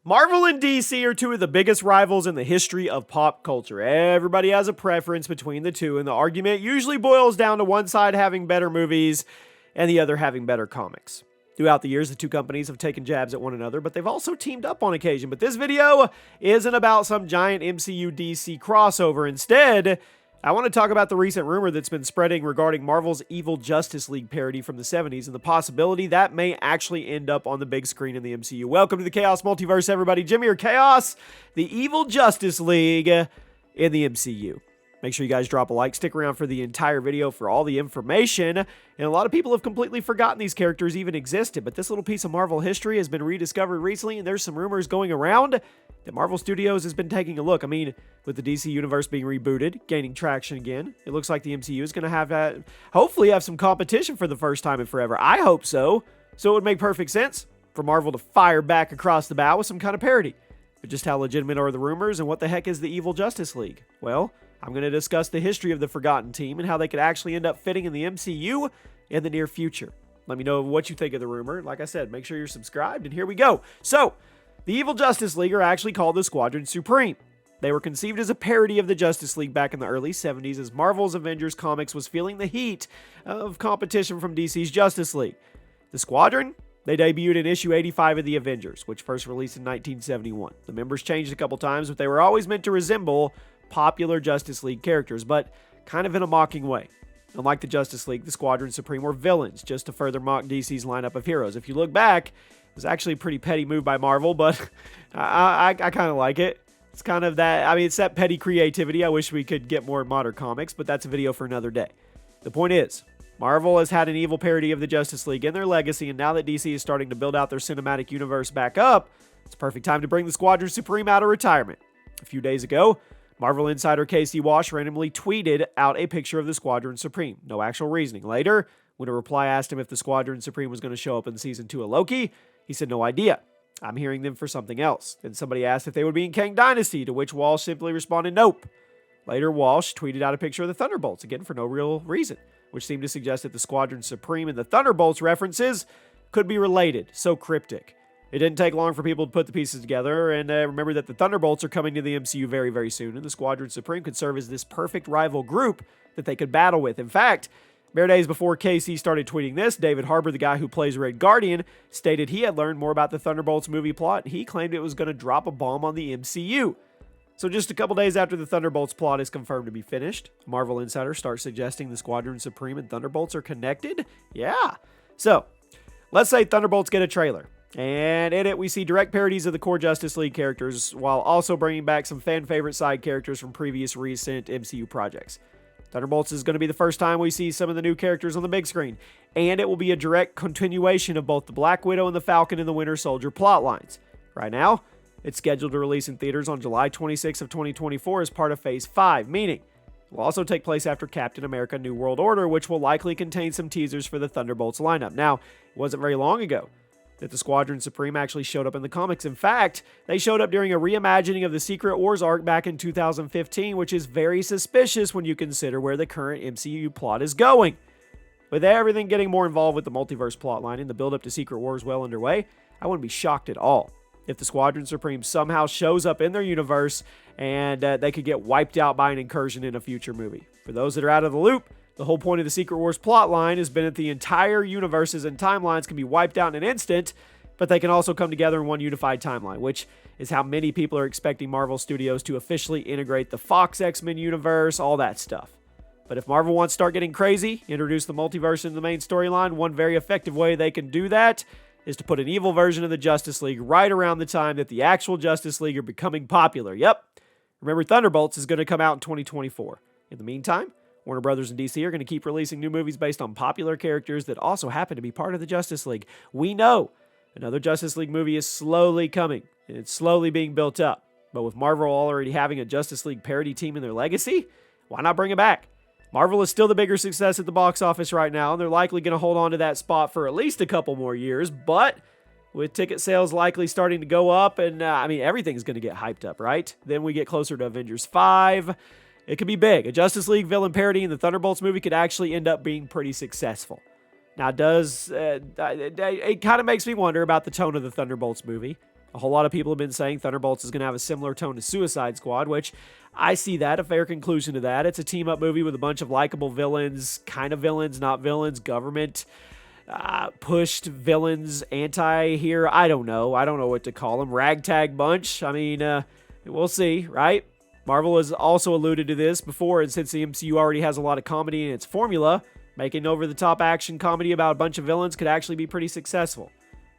Marvel and DC are two of the biggest rivals in the history of pop culture. Everybody has a preference between the two, and the argument usually boils down to one side having better movies and the other having better comics. Throughout the years, the two companies have taken jabs at one another, but they've also teamed up on occasion. But this video isn't about some giant MCU DC crossover. Instead, I want to talk about the recent rumor that's been spreading regarding Marvel's Evil Justice League parody from the 70s and the possibility that may actually end up on the big screen in the MCU. Welcome to the Chaos Multiverse, everybody. Jimmy or Chaos, the Evil Justice League in the MCU. Make sure you guys drop a like, stick around for the entire video for all the information. And a lot of people have completely forgotten these characters even existed, but this little piece of Marvel history has been rediscovered recently, and there's some rumors going around that Marvel Studios has been taking a look. I mean, with the DC Universe being rebooted, gaining traction again, it looks like the MCU is going to have hopefully have some competition for the first time in forever. I hope so. So it would make perfect sense for Marvel to fire back across the bow with some kind of parody. But just how legitimate are the rumors, and what the heck is the Evil Justice League? Well, I'm going to discuss the history of the Forgotten Team and how they could actually end up fitting in the MCU in the near future. Let me know what you think of the rumor. Like I said, make sure you're subscribed, and here we go. So, the Evil Justice League are actually called the Squadron Supreme. They were conceived as a parody of the Justice League back in the early 70s as Marvel's Avengers comics was feeling the heat of competition from DC's Justice League. The Squadron, they debuted in issue 85 of the Avengers, which first released in 1971. The members changed a couple times, but they were always meant to resemble popular Justice League characters, but kind of in a mocking way. Unlike the Justice League, the Squadron Supreme were villains, just to further mock DC's lineup of heroes. If you look back, it was actually a pretty petty move by Marvel, but I kind of like it. It's kind of that, I mean, it's that petty creativity. I wish we could get more modern comics, but that's a video for another day. The point is, Marvel has had an evil parody of the Justice League in their legacy, and now that DC is starting to build out their cinematic universe back up, it's a perfect time to bring the Squadron Supreme out of retirement. A few days ago, Marvel insider Casey Walsh randomly tweeted out a picture of the Squadron Supreme. No actual reasoning. Later, when a reply asked him if the Squadron Supreme was going to show up in Season 2 of Loki, he said, "No idea. I'm hearing them for something else." Then somebody asked if they would be in Kang Dynasty, to which Walsh simply responded, "Nope." Later, Walsh tweeted out a picture of the Thunderbolts, again for no real reason, which seemed to suggest that the Squadron Supreme and the Thunderbolts references could be related. So cryptic. It didn't take long for people to put the pieces together, and remember that the Thunderbolts are coming to the MCU very, very soon, and the Squadron Supreme could serve as this perfect rival group that they could battle with. In fact, bare days before Casey started tweeting this, David Harbour, the guy who plays Red Guardian, stated he had learned more about the Thunderbolts movie plot, and he claimed it was going to drop a bomb on the MCU. So just a couple days after the Thunderbolts plot is confirmed to be finished, Marvel insiders start suggesting the Squadron Supreme and Thunderbolts are connected? Yeah. So, let's say Thunderbolts get a trailer. And in it, we see direct parodies of the core Justice League characters, while also bringing back some fan-favorite side characters from previous recent MCU projects. Thunderbolts is going to be the first time we see some of the new characters on the big screen, and it will be a direct continuation of both the Black Widow and the Falcon and the Winter Soldier plotlines. Right now, it's scheduled to release in theaters on July 26th of 2024 as part of Phase 5, meaning it will also take place after Captain America New World Order, which will likely contain some teasers for the Thunderbolts lineup. Now, it wasn't very long ago that the Squadron Supreme actually showed up in the comics. In fact, they showed up during a reimagining of the Secret Wars arc back in 2015, which is very suspicious when you consider where the current MCU plot is going. With everything getting more involved with the multiverse plotline and the build-up to Secret Wars well underway, I wouldn't be shocked at all if the Squadron Supreme somehow shows up in their universe and they could get wiped out by an incursion in a future movie. For those that are out of the loop, the whole point of the Secret Wars plotline has been that the entire universes and timelines can be wiped out in an instant, but they can also come together in one unified timeline, which is how many people are expecting Marvel Studios to officially integrate the Fox X-Men universe, all that stuff. But if Marvel wants to start getting crazy, introduce the multiverse in the main storyline, one very effective way they can do that is to put an evil version of the Justice League right around the time that the actual Justice League are becoming popular. Yep. Remember, Thunderbolts is going to come out in 2024. In the meantime, Warner Brothers and DC are going to keep releasing new movies based on popular characters that also happen to be part of the Justice League. We know another Justice League movie is slowly coming, and it's slowly being built up. But with Marvel already having a Justice League parody team in their legacy, why not bring it back? Marvel is still the bigger success at the box office right now, and they're likely going to hold on to that spot for at least a couple more years, but with ticket sales likely starting to go up, and everything's going to get hyped up, right? Then we get closer to Avengers 5. It could be big. A Justice League villain parody in the Thunderbolts movie could actually end up being pretty successful. Now, it kind of makes me wonder about the tone of the Thunderbolts movie. A whole lot of people have been saying Thunderbolts is going to have a similar tone to Suicide Squad, which I see that, a fair conclusion to that. It's a team-up movie with a bunch of likable villains, kind of villains, not villains, government pushed villains, anti-hero, I don't know what to call them, ragtag bunch. I mean, we'll see, right? Marvel has also alluded to this before, and since the MCU already has a lot of comedy in its formula, making over-the-top action comedy about a bunch of villains could actually be pretty successful.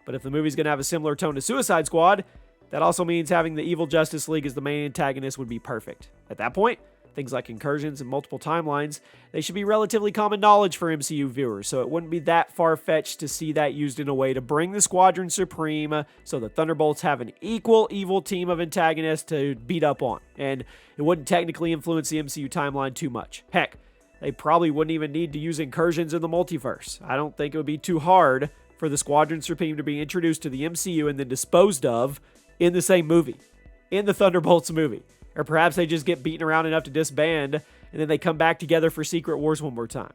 But if the movie's going to have a similar tone to Suicide Squad, that also means having the evil Justice League as the main antagonist would be perfect. At that point, things like incursions and multiple timelines, they should be relatively common knowledge for MCU viewers, so it wouldn't be that far-fetched to see that used in a way to bring the Squadron Supreme so the Thunderbolts have an equal evil team of antagonists to beat up on, and it wouldn't technically influence the MCU timeline too much. Heck, they probably wouldn't even need to use incursions in the multiverse. I don't think it would be too hard for the Squadron Supreme to be introduced to the MCU and then disposed of in the same movie, in the Thunderbolts movie. Or perhaps they just get beaten around enough to disband, and then they come back together for Secret Wars one more time.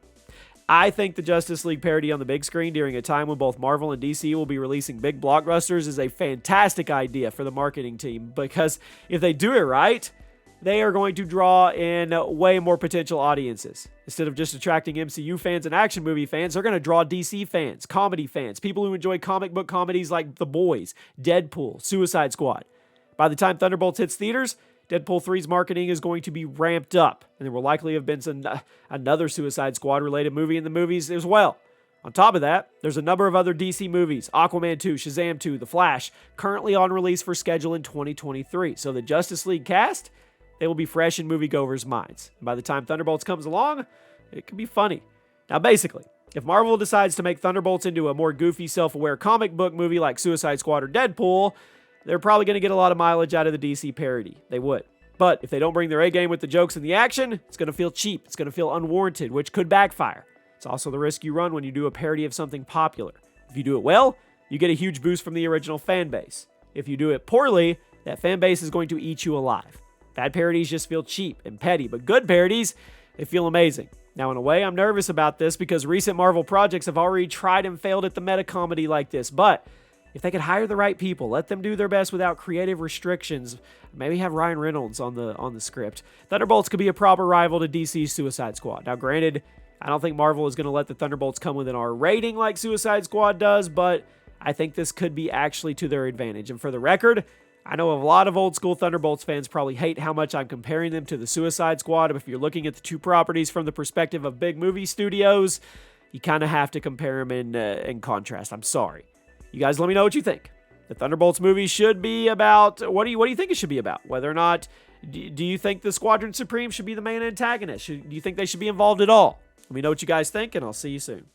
I think the Justice League parody on the big screen during a time when both Marvel and DC will be releasing big blockbusters is a fantastic idea for the marketing team, because if they do it right, they are going to draw in way more potential audiences. Instead of just attracting MCU fans and action movie fans, they're going to draw DC fans, comedy fans, people who enjoy comic book comedies like The Boys, Deadpool, Suicide Squad. By the time Thunderbolts hits theaters, Deadpool 3's marketing is going to be ramped up, and there will likely have been another Suicide Squad-related movie in the movies as well. On top of that, there's a number of other DC movies, Aquaman 2, Shazam 2, The Flash, currently on release for schedule in 2023. So the Justice League cast, they will be fresh in moviegoers' minds. And by the time Thunderbolts comes along, it can be funny. Now basically, if Marvel decides to make Thunderbolts into a more goofy, self-aware comic book movie like Suicide Squad or Deadpool, they're probably going to get a lot of mileage out of the DC parody. They would. But if they don't bring their A-game with the jokes and the action, it's going to feel cheap. It's going to feel unwarranted, which could backfire. It's also the risk you run when you do a parody of something popular. If you do it well, you get a huge boost from the original fan base. If you do it poorly, that fan base is going to eat you alive. Bad parodies just feel cheap and petty, but good parodies, they feel amazing. Now, in a way, I'm nervous about this because recent Marvel projects have already tried and failed at the meta comedy like this, but if they could hire the right people, let them do their best without creative restrictions, maybe have Ryan Reynolds on the script, Thunderbolts could be a proper rival to DC's Suicide Squad. Now, granted, I don't think Marvel is going to let the Thunderbolts come with an R rating like Suicide Squad does, but I think this could be actually to their advantage. And for the record, I know a lot of old school Thunderbolts fans probably hate how much I'm comparing them to the Suicide Squad, but if you're looking at the two properties from the perspective of big movie studios, you kind of have to compare them in contrast. I'm sorry. You guys let me know what you think. The Thunderbolts movie should be about, what do you think it should be about? Whether or not, do you think the Squadron Supreme should be the main antagonist? Do you think they should be involved at all? Let me know what you guys think, and I'll see you soon.